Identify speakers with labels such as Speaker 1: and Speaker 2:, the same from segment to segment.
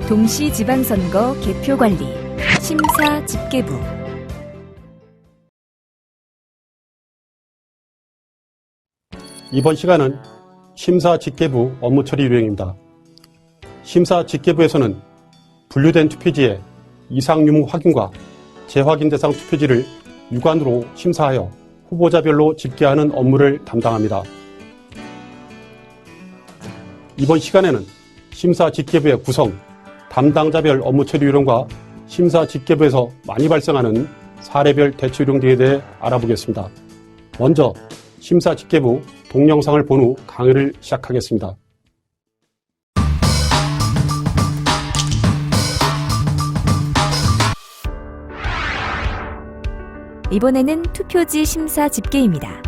Speaker 1: 동시 지방선거 개표관리 심사 집계부.
Speaker 2: 이번 시간은 심사 집계부 업무 처리 요령입니다. 심사 집계부에서는 분류된 투표지의 이상 유무 확인과 재확인 대상 투표지를 유관으로 심사하여 후보자별로 집계하는 업무를 담당합니다. 이번 시간에는 심사 집계부의 구성, 담당자별 업무 처리 요령과 심사 집계부에서 많이 발생하는 사례별 대처 요령 등에 대해 알아보겠습니다. 먼저 심사 집계부 동영상을 본 후 강의를 시작하겠습니다.
Speaker 1: 이번에는 투표지 심사 집계입니다.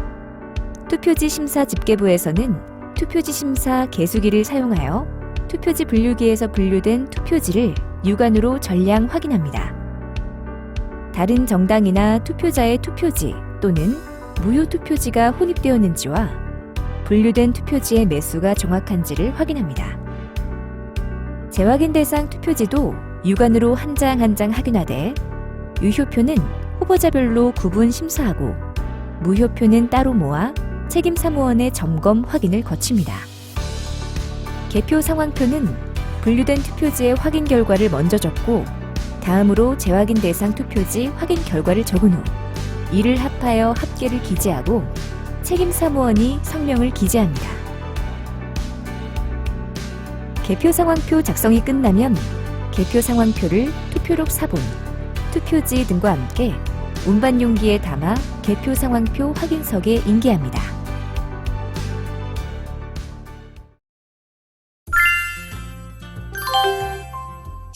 Speaker 1: 투표지 심사 집계부에서는 투표지 심사 개수기를 사용하여 투표지 분류기에서 분류된 투표지를 유관으로 전량 확인합니다. 다른 정당이나 투표자의 투표지 또는 무효 투표지가 혼입되었는지와 분류된 투표지의 매수가 정확한지를 확인합니다. 재확인 대상 투표지도 유관으로 한 장 한 장 확인하되 유효표는 후보자별로 구분 심사하고 무효표는 따로 모아 책임 사무원의 점검 확인을 거칩니다. 개표 상황표는 분류된 투표지의 확인 결과를 먼저 적고 다음으로 재확인 대상 투표지 확인 결과를 적은 후 이를 합하여 합계를 기재하고 책임 사무원이 성명을 기재합니다. 개표 상황표 작성이 끝나면 개표 상황표를 투표록 사본, 투표지 등과 함께 운반 용기에 담아 개표 상황표 확인석에 인계합니다.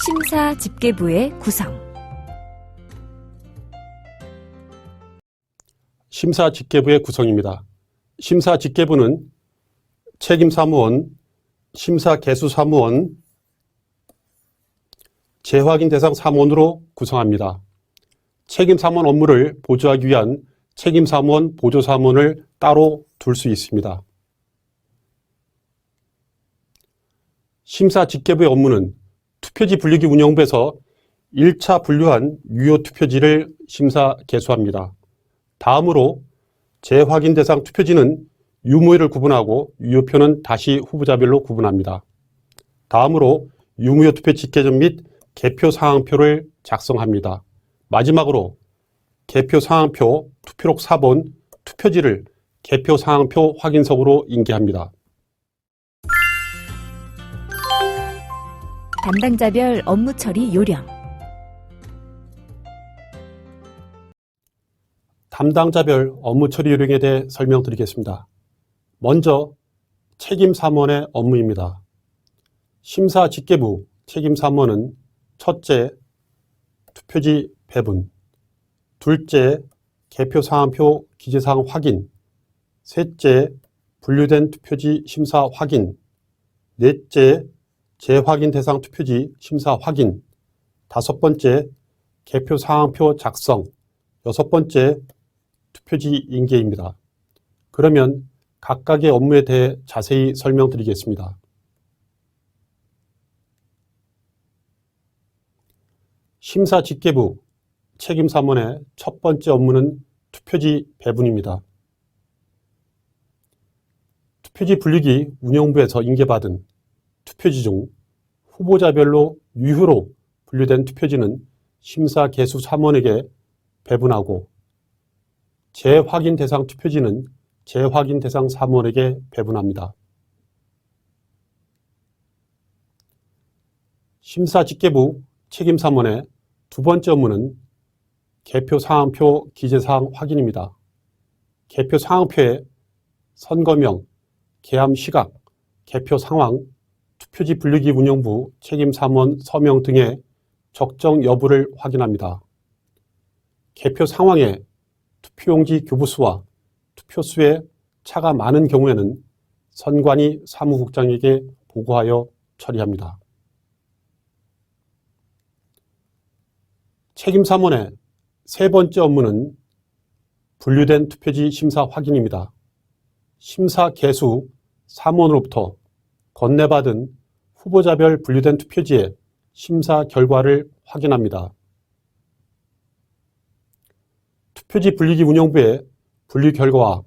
Speaker 1: 심사 집계부의 구성.
Speaker 2: 심사 집계부의 구성입니다. 심사 집계부는 책임 사무원, 심사 개수 사무원, 재확인 대상 사무원으로 구성합니다. 책임 사무원 업무를 보조하기 위한 책임 사무원, 보조 사무원을 따로 둘 수 있습니다. 심사 집계부의 업무는 투표지 분류기 운영부에서 1차 분류한 유효 투표지를 심사 개수합니다. 다음으로 재확인 대상 투표지는 유무효를 구분하고 유효표는 다시 후보자별로 구분합니다. 다음으로 유무효 투표 집계전 및 개표 상황표를 작성합니다. 마지막으로 개표 상황표 투표록 4번 투표지를 개표 상황표 확인석으로 인계합니다.
Speaker 1: 담당자별 업무 처리 요령.
Speaker 2: 담당자별 업무 처리 요령에 대해 설명드리겠습니다. 먼저 책임 사무원의 업무입니다. 심사 집계부 책임 사무원은 첫째, 투표지 배분, 둘째, 개표 상황표 기재사항 확인, 셋째, 분류된 투표지 심사 확인, 넷째, 재확인 대상 투표지 심사 확인, 다섯 번째, 개표 상황표 작성, 여섯 번째, 투표지 인계입니다. 그러면 각각의 업무에 대해 자세히 설명드리겠습니다. 심사 집계부 책임 사무원의 첫 번째 업무는 투표지 배분입니다. 투표지 분류기 운영부에서 인계받은 투표지 중 후보자별로 유효로 분류된 투표지는 심사 개수 사무원에게 배분하고 재확인 대상 투표지는 재확인 대상 사무원에게 배분합니다. 심사 집계부 책임 사무원의 두 번째 업무는 개표 상황표 기재사항 확인입니다. 개표 상황표에 선거명, 개함 시각, 개표 상황, 투표지 분류기 운영부 책임 사무원 서명 등의 적정 여부를 확인합니다. 개표 상황에 투표용지 교부수와 투표수에 차가 많은 경우에는 선관위 사무국장에게 보고하여 처리합니다. 책임 사무원의 세 번째 업무는 분류된 투표지 심사 확인입니다. 심사 개수 사무원으로부터 건네받은 후보자별 분류된 투표지의 심사 결과를 확인합니다. 투표지 분류기 운영부의 분류 결과와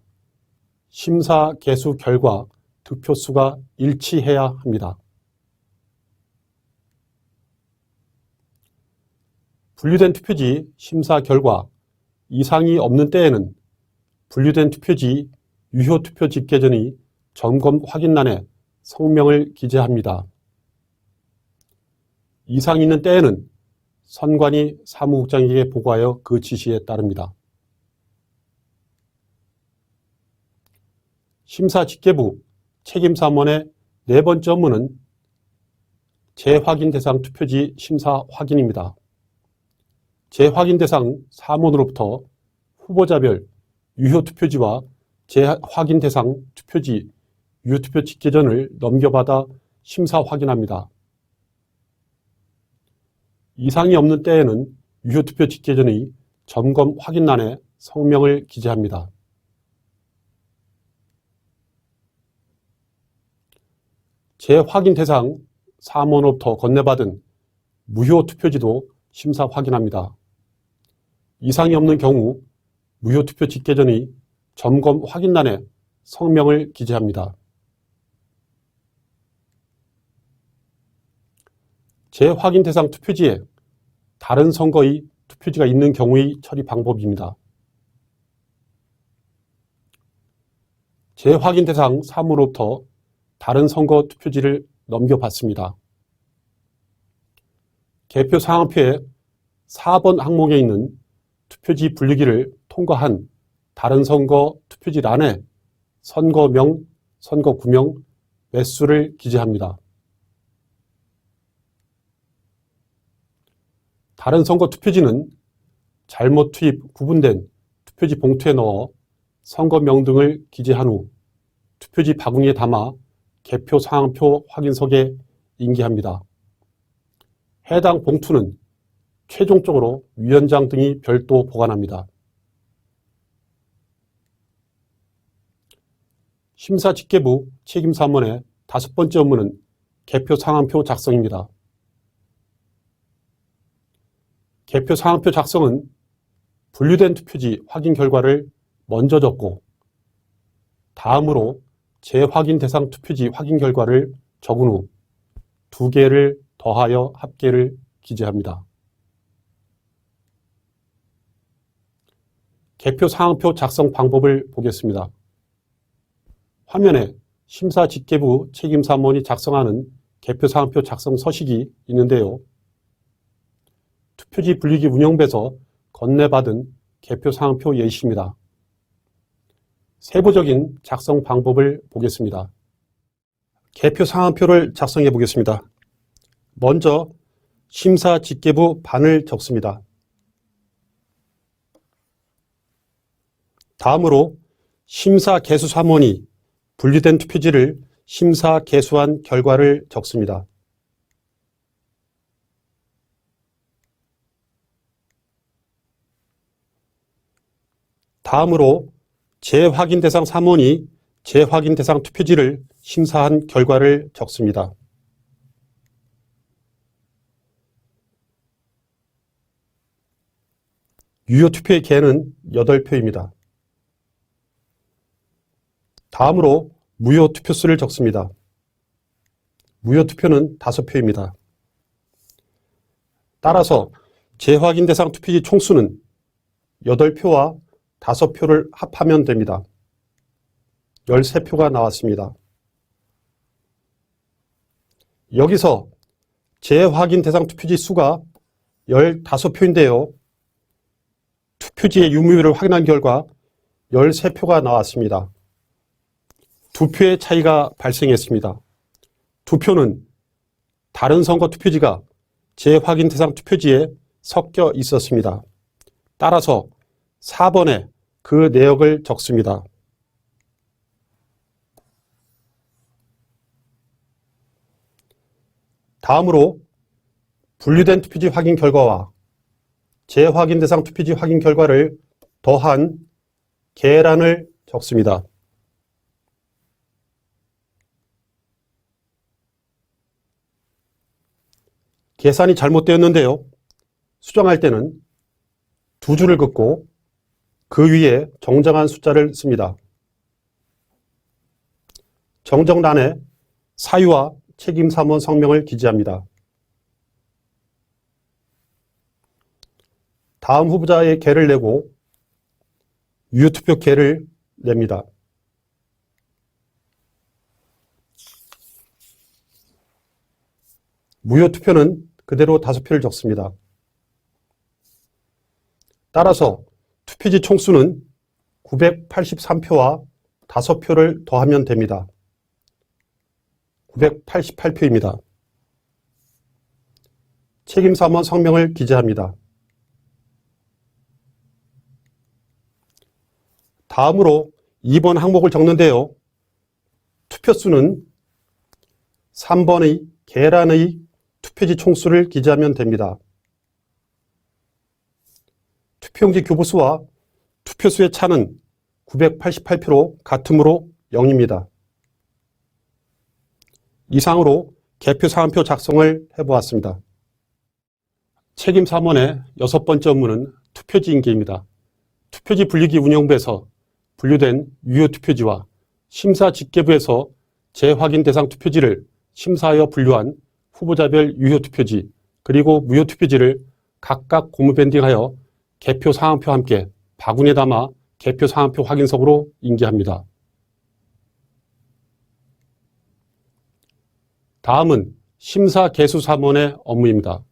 Speaker 2: 심사 개수 결과 득표수가 일치해야 합니다. 분류된 투표지 심사 결과 이상이 없는 때에는 분류된 투표지 유효 투표 집계 전의 점검 확인란에 성명을 기재합니다. 이상이 있는 때에는 선관위 사무국장에게 보고하여 그 지시에 따릅니다. 심사집계부 책임사무원의 네 번째 업무는 재확인 대상 투표지 심사 확인입니다. 재확인 대상 사무원으로부터 후보자별 유효 투표지와 재확인 대상 투표지 유효 투표 집계전을 넘겨받아 심사 확인합니다. 이상이 없는 때에는 유효 투표 집계전의 점검 확인란에 성명을 기재합니다. 재확인 대상 사무원으로부터 건네받은 무효 투표지도 심사 확인합니다. 이상이 없는 경우 무효 투표 집계 전의 점검 확인란에 성명을 기재합니다. 재확인 대상 투표지에 다른 선거의 투표지가 있는 경우의 처리 방법입니다. 재확인 대상 사무로부터 다른 선거 투표지를 넘겨받습니다. 개표 상황표에 4번 항목에 있는 투표지 분류기를 통과한 다른 선거 투표지란에 선거명, 선거구명, 매수를 기재합니다. 다른 선거 투표지는 잘못 투입, 구분된 투표지 봉투에 넣어 선거명 등을 기재한 후 투표지 바구니에 담아 개표 상황표 확인석에 인계합니다. 해당 봉투는 최종적으로 위원장 등이 별도 보관합니다. 심사집계부 책임사무원의 다섯 번째 업무는 개표 상황표 작성입니다. 개표 상황표 작성은 분류된 투표지 확인 결과를 먼저 적고 다음으로 재확인 대상 투표지 확인 결과를 적은 후 두 개를 더하여 합계를 기재합니다. 개표 상황표 작성 방법을 보겠습니다. 화면에 심사집계부 책임사무원이 작성하는 개표 상황표 작성 서식이 있는데요. 투표지 분류기 운영부에서 건네받은 개표 상황표 예시입니다. 세부적인 작성 방법을 보겠습니다. 개표 상황표를 작성해 보겠습니다. 먼저 심사집계부 반을 적습니다. 다음으로 심사개수사무원이 분류된 투표지를 심사개수한 결과를 적습니다. 다음으로 재확인 대상 사무원이 재확인 대상 투표지를 심사한 결과를 적습니다. 유효 투표의 개는 8표입니다. 다음으로 무효 투표수를 적습니다. 무효 투표는 5표입니다. 따라서 재확인 대상 투표지 총수는 8표와 5표를 합하면 됩니다. 13표가 나왔습니다. 여기서 재확인 대상 투표지 수가 15표인데요. 투표지의 유무율을 확인한 결과 13표가 나왔습니다. 2표의 차이가 발생했습니다. 2표는 다른 선거 투표지가 재확인 대상 투표지에 섞여 있었습니다. 따라서 4번에 그 내역을 적습니다. 다음으로 분류된 투표지 확인 결과와 재확인 대상 투표지 확인 결과를 더한 계란을 적습니다. 계산이 잘못되었는데요. 수정할 때는 두 줄을 긋고 그 위에 정정한 숫자를 씁니다. 정정란에 사유와 책임사무원 성명을 기재합니다. 다음 후보자의 개를 내고 유효투표 개를 냅니다. 무효투표는 그대로 5표를 적습니다. 따라서 투표지 총수는 983표와 5표를 더하면 됩니다. 988표입니다. 책임사무원 성명을 기재합니다. 다음으로 2번 항목을 적는데요. 투표수는 3번의 계란의 투표지 총수를 기재하면 됩니다. 투표용지 교부수와 투표수의 차는 988표로 같으므로 0입니다. 이상으로 개표 사안표 작성을 해보았습니다. 책임사무원의 6번째 업무는 투표지 인계입니다. 투표지 분류기 운영부에서 분류된 유효투표지와 심사집계부에서 재확인 대상 투표지를 심사하여 분류한 후보자별 유효투표지 그리고 무효투표지를 각각 고무 밴딩하여 개표 상황표와 함께 바구니에 담아 개표 상황표 확인석으로 인계합니다. 다음은 심사개수사무원의 업무입니다.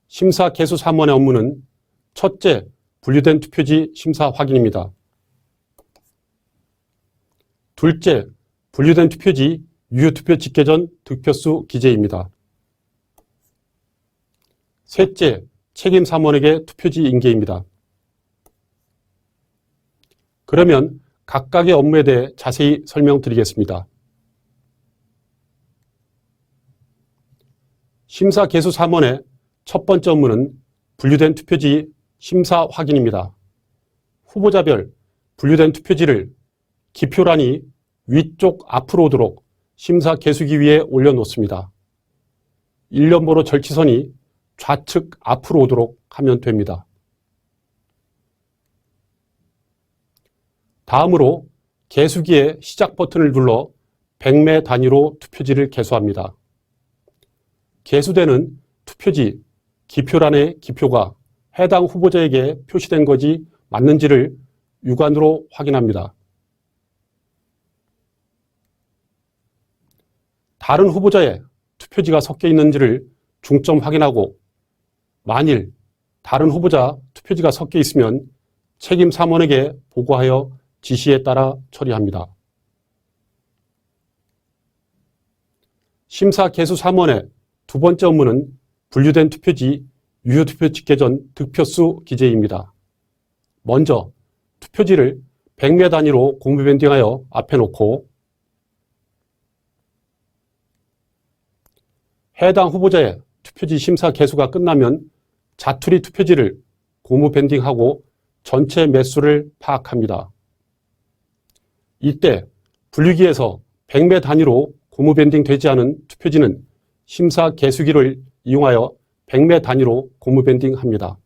Speaker 2: 심사개수사무원의 업무는 첫째, 분류된 투표지 심사 확인입니다. 둘째, 분류된 투표지 유효투표 집계 전 득표수 기재입니다. 셋째, 책임사무원에게 투표지 인계입니다. 그러면 각각의 업무에 대해 자세히 설명드리겠습니다. 심사개수사무원의 첫 번째 업무는 분류된 투표지 심사 확인입니다. 후보자별 분류된 투표지를 기표란이 위쪽 앞으로 오도록 심사 개수기 위에 올려놓습니다. 일련번호 절치선이 좌측 앞으로 오도록 하면 됩니다. 다음으로 개수기의 시작 버튼을 눌러 100매 단위로 투표지를 개수합니다. 개수되는 투표지 기표란의 기표가 해당 후보자에게 표시된 것이 맞는지를 육안으로 확인합니다. 다른 후보자의 투표지가 섞여 있는지를 중점 확인하고 만일 다른 후보자 투표지가 섞여 있으면 책임사무원에게 보고하여 지시에 따라 처리합니다. 심사개수사무원의 두 번째 업무는 분류된 투표지 유효투표 집계 전 득표수 기재입니다. 먼저 투표지를 100매 단위로 고무 밴딩하여 앞에 놓고 해당 후보자의 투표지 심사 개수가 끝나면 자투리 투표지를 고무 밴딩하고 전체 매수를 파악합니다. 이때 분류기에서 100매 단위로 고무 밴딩 되지 않은 투표지는 심사 개수기를 이용하여 100매 단위로 고무 밴딩합니다.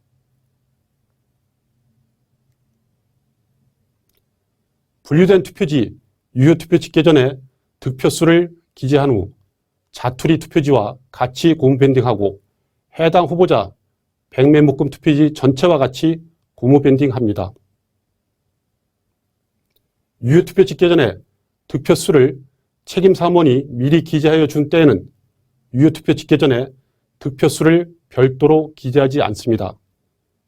Speaker 2: 분류된 투표지 유효투표 집계 전에 득표수를 기재한 후 자투리 투표지와 같이 고무 밴딩하고 해당 후보자 100매 묶음 투표지 전체와 같이 고무 밴딩합니다. 유효투표 집계 전에 득표수를 책임사무원이 미리 기재하여 준 때에는 유효투표 집계 전에 득표수를 별도로 기재하지 않습니다.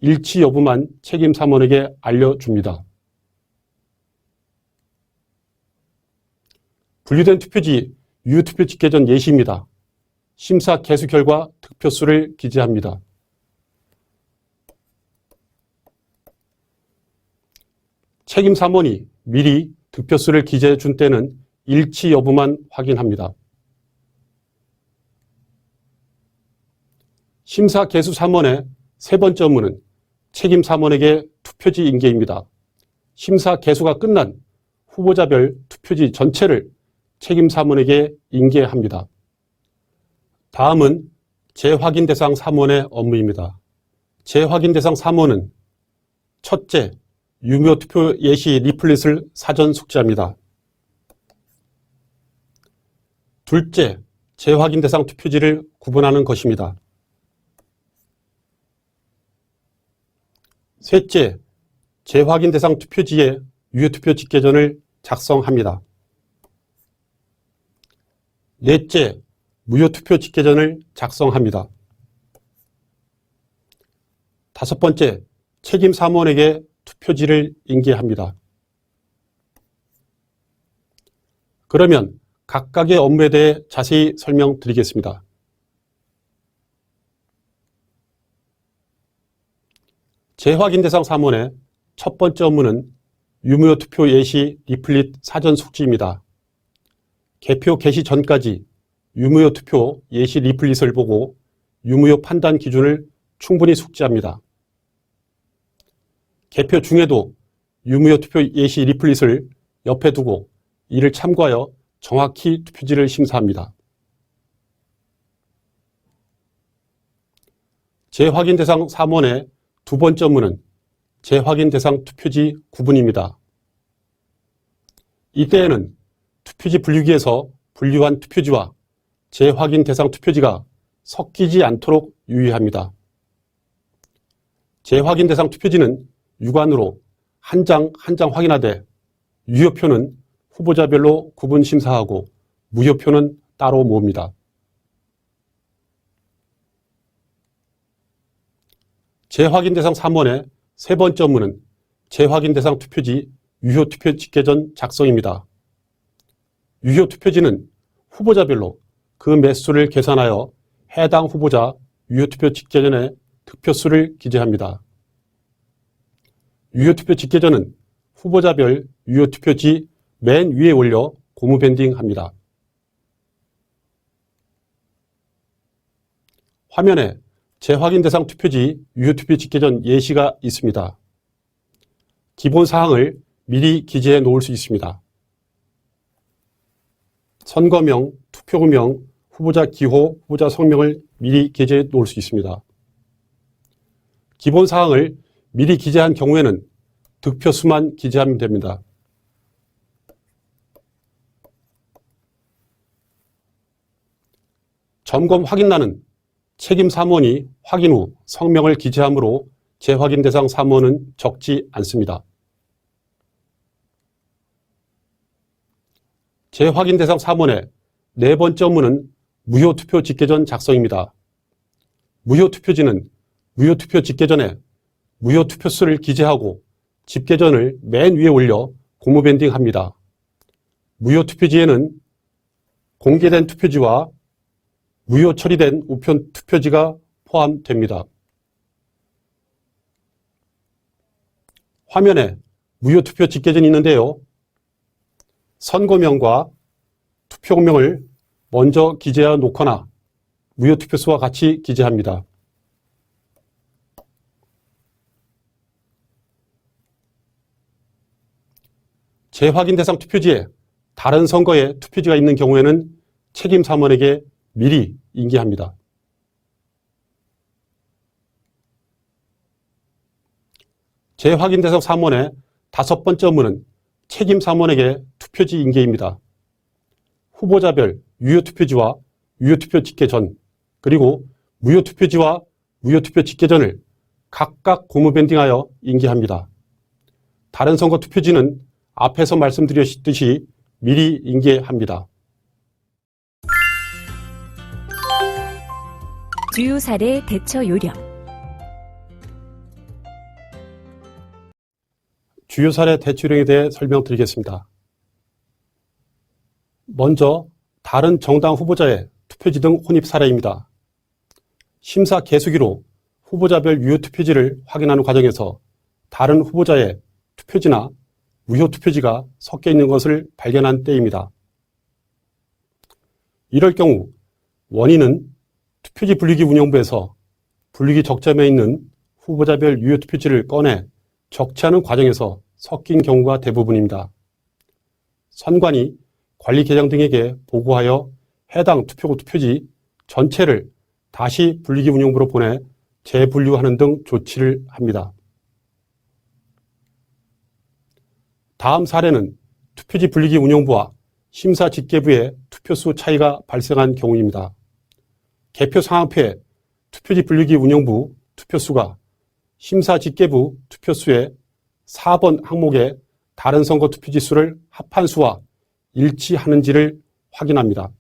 Speaker 2: 일치 여부만 책임사무원에게 알려줍니다. 분류된 투표지 유효투표 집계 전 예시입니다. 심사 개수 결과 득표수를 기재합니다. 책임사무원이 미리 득표수를 기재해 준 때는 일치 여부만 확인합니다. 심사개수사무원의 세 번째 업무는 책임사무원에게 투표지 인계입니다. 심사 개수가 끝난 후보자별 투표지 전체를 책임사무원에게 인계합니다. 다음은 재확인 대상 3원의 업무입니다. 재확인 대상 3원은 첫째, 유효 투표 예시 리플릿을 사전 숙지합니다. 둘째, 재확인 대상 투표지를 구분하는 것입니다. 셋째, 재확인 대상 투표지에 유효 투표 집계전을 작성합니다. 넷째, 무효 투표 집계전을 작성합니다. 다섯 번째, 책임 사무원에게 투표지를 인계합니다. 그러면 각각의 업무에 대해 자세히 설명드리겠습니다. 재확인 대상 사무원의 첫 번째 업무는 유무효 투표 예시 리플릿 사전 숙지입니다. 개표 개시 전까지 유무효 투표 예시 리플릿을 보고 유무효 판단 기준을 충분히 숙지합니다. 개표 중에도 유무효 투표 예시 리플릿을 옆에 두고 이를 참고하여 정확히 투표지를 심사합니다. 재확인 대상 사무원의 두 번째 업무는 재확인 대상 투표지 구분입니다. 이때에는 투표지 분류기에서 분류한 투표지와 재확인 대상 투표지가 섞이지 않도록 유의합니다. 재확인 대상 투표지는 육안으로 한 장 한 장 확인하되 유효표는 후보자별로 구분 심사하고 무효표는 따로 모읍니다. 재확인 대상 3원의 세 번째 업무는 재확인 대상 투표지 유효 투표 집계전 작성입니다. 유효 투표지는 후보자별로 그 매수를 계산하여 해당 후보자 유효 투표 집계전에 득표수를 기재합니다. 유효 투표 집계전은 후보자별 유효 투표지 맨 위에 올려 고무 밴딩합니다. 화면에 재확인 대상 투표지 유효 투표 집계전 예시가 있습니다. 기본 사항을 미리 기재해 놓을 수 있습니다. 선거명, 투표구명, 후보자 기호, 후보자 성명을 미리 기재해 놓을 수 있습니다. 기본 사항을 미리 기재한 경우에는 득표수만 기재하면 됩니다. 점검 확인란은 책임 사무원이 확인 후 성명을 기재하므로 재확인 대상 사무원은 적지 않습니다. 재확인 대상 사무원의 네 번째 업무는 무효 투표 집계전 작성입니다. 무효 투표지는 무효 투표 집계전에 무효 투표수를 기재하고 집계전을 맨 위에 올려 고무 밴딩합니다. 무효 투표지에는 공개된 투표지와 무효 처리된 우편 투표지가 포함됩니다. 화면에 무효 투표 집계전이 있는데요. 선거명과 투표명을 먼저 기재해 놓거나 무효 투표수와 같이 기재합니다. 재확인 대상 투표지에 다른 선거에 투표지가 있는 경우에는 책임 사무원에게 미리 인계합니다. 재확인 대상 사무원의 다섯 번째 업무는 책임 사무원에게 투표지 인계입니다. 후보자별 유효 투표지와 유효 투표 집계전, 그리고 무효 투표지와 무효 투표 집계전을 각각 고무 밴딩하여 인계합니다. 다른 선거 투표지는 앞에서 말씀드렸듯이 미리 인계합니다.
Speaker 1: 주요 사례 대처 요령.
Speaker 2: 주요 사례 대처 요령에 대해 설명드리겠습니다. 먼저 다른 정당 후보자의 투표지 등 혼입 사례입니다. 심사 개수기로 후보자별 유효 투표지를 확인하는 과정에서 다른 후보자의 투표지나 무효 투표지가 섞여 있는 것을 발견한 때입니다. 이럴 경우 원인은 투표지 분류기 운영부에서 분류기 적점에 있는 후보자별 유효 투표지를 꺼내 적치하는 과정에서 섞인 경우가 대부분입니다. 선관위, 관리계장 등에게 보고하여 해당 투표구 투표지 전체를 다시 분리기 운영부로 보내 재분류하는 등 조치를 합니다. 다음 사례는 투표지 분리기 운영부와 심사집계부의 투표수 차이가 발생한 경우입니다. 개표 상황표에 투표지 분리기 운영부 투표수가 심사집계부 투표수의 4번 항목의 다른 선거 투표지 수를 합한 수와 일치하는지를 확인합니다.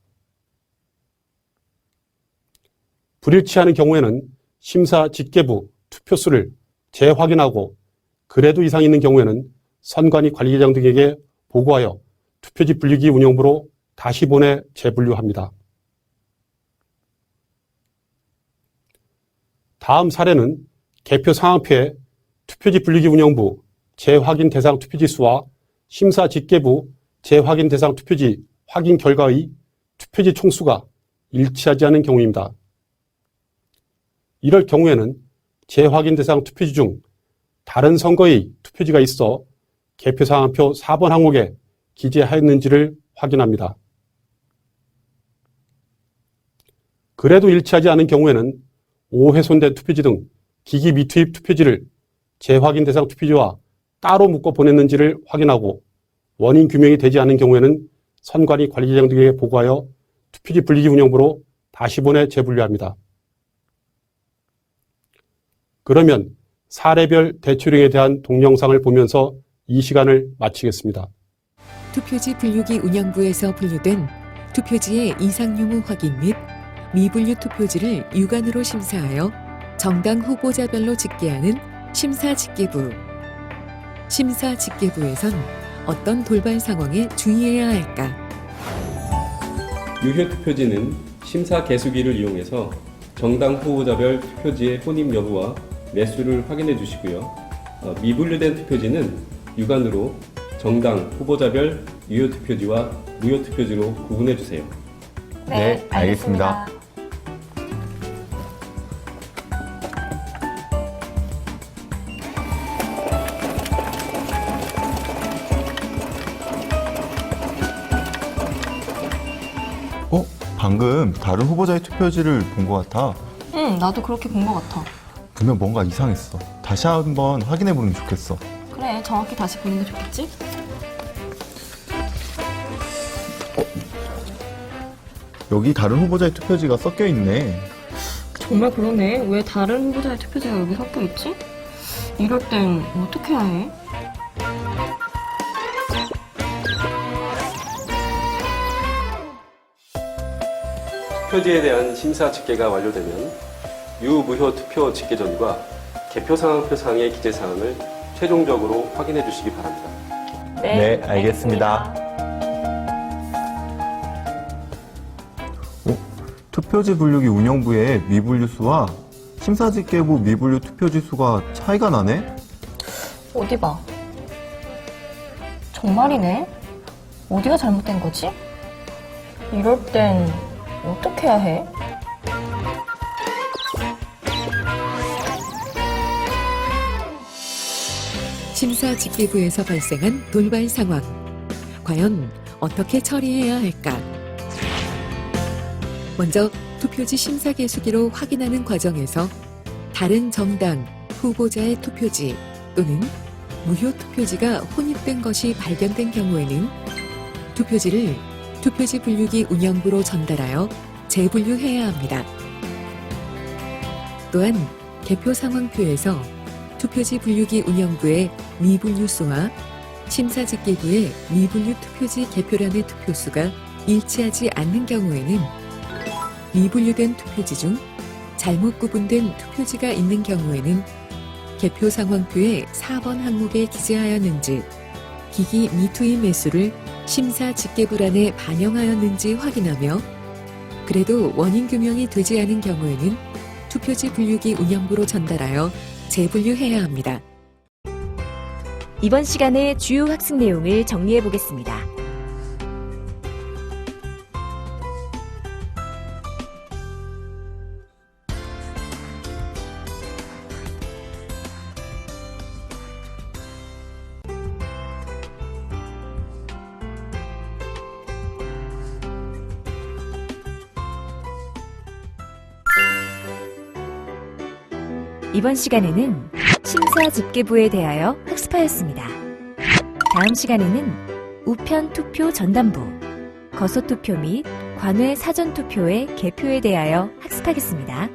Speaker 2: 불일치하는 경우에는 심사집계부 투표수를 재확인하고 그래도 이상 있는 경우에는 선관위 관리계장 등에게 보고하여 투표지 분리기 운영부로 다시 보내 재분류합니다. 다음 사례는 개표 상황표에 투표지 분리기 운영부 재확인 대상 투표지 수와 심사집계부 재확인 대상 투표지 확인 결과의 투표지 총수가 일치하지 않은 경우입니다. 이럴 경우에는 재확인 대상 투표지 중 다른 선거의 투표지가 있어 개표 상황표 4번 항목에 기재하였는지를 확인합니다. 그래도 일치하지 않은 경우에는 오훼손된 투표지 등 기기 미투입 투표지를 재확인 대상 투표지와 따로 묶어 보냈는지를 확인하고 원인 규명이 되지 않은 경우에는 선관위 관리계장 등에게 보고하여 투표지 분리기 운영부로 다시 보내 재분류합니다. 그러면 사례별 대출형에 대한 동영상을 보면서 이 시간을 마치겠습니다.
Speaker 3: 투표지 분류기 운영부에서 분류된 투표지의 이상 유무 확인 및 미분류 투표지를 유관으로 심사하여 정당 후보자별로 집계하는 심사집계부. 심사집계부에선 어떤 돌발 상황에 주의해야 할까?
Speaker 4: 유효 투표지는 심사 개수기를 이용해서 정당 후보자별 투표지의 혼입 여부와 매수를 확인해 주시고요. 미분류된 투표지는 유관으로 정당 후보자별 유효 투표지와 무효 투표지로 구분해 주세요.
Speaker 5: 네, 알겠습니다.
Speaker 6: 방금 다른 후보자의 투표지를 본 것 같아.
Speaker 5: 응, 나도 그렇게 본 것 같아.
Speaker 6: 분명 뭔가 이상했어. 다시 한번 확인해 보는 게 좋겠어.
Speaker 5: 그래, 정확히 다시 보는 게 좋겠지?
Speaker 6: 여기 다른 후보자의 투표지가 섞여 있네.
Speaker 5: 정말 그러네. 왜 다른 후보자의 투표지가 여기 섞여 있지? 이럴 땐 어떻게 해야 해?
Speaker 4: 투표지에 대한 심사 집계가 완료되면 유무효 투표 집계 전과 개표 상황표상의 기재 사항을 최종적으로 확인해 주시기 바랍니다.
Speaker 5: 네,
Speaker 6: 알겠습니다. 투표지 분류기 운영부의 미분류 수와 심사집계부 미분류 투표지 수가 차이가 나네?
Speaker 5: 어디 봐. 정말이네. 어디가 잘못된 거지? 이럴 땐 어떻게 해야 해?
Speaker 3: 심사집계부에서 발생한 돌발 상황. 과연 어떻게 처리해야 할까? 먼저 투표지 심사 개수기로 확인하는 과정에서 다른 정당 후보자의 투표지 또는 무효 투표지가 혼입된 것이 발견된 경우에는 투표지를 투표지 분류기 운영부로 전달하여 재분류해야 합니다. 또한 개표 상황표에서 투표지 분류기 운영부의 미분류수와 심사집계부의 미분류 투표지 개표란의 투표수가 일치하지 않는 경우에는 미분류된 투표지 중 잘못 구분된 투표지가 있는 경우에는 개표 상황표의 4번 항목에 기재하였는지 기기 미투입 매수를 심사집계부란에 반영하였는지 확인하며 그래도 원인 규명이 되지 않은 경우에는 투표지 분류기 운영부로 전달하여 재분류해야 합니다.
Speaker 1: 이번 시간의 주요 학습 내용을 정리해 보겠습니다. 이번 시간에는 심사 집계부에 대하여 학습하였습니다. 다음 시간에는 우편 투표 전담부, 거소 투표 및 관외 사전 투표의 개표에 대하여 학습하겠습니다.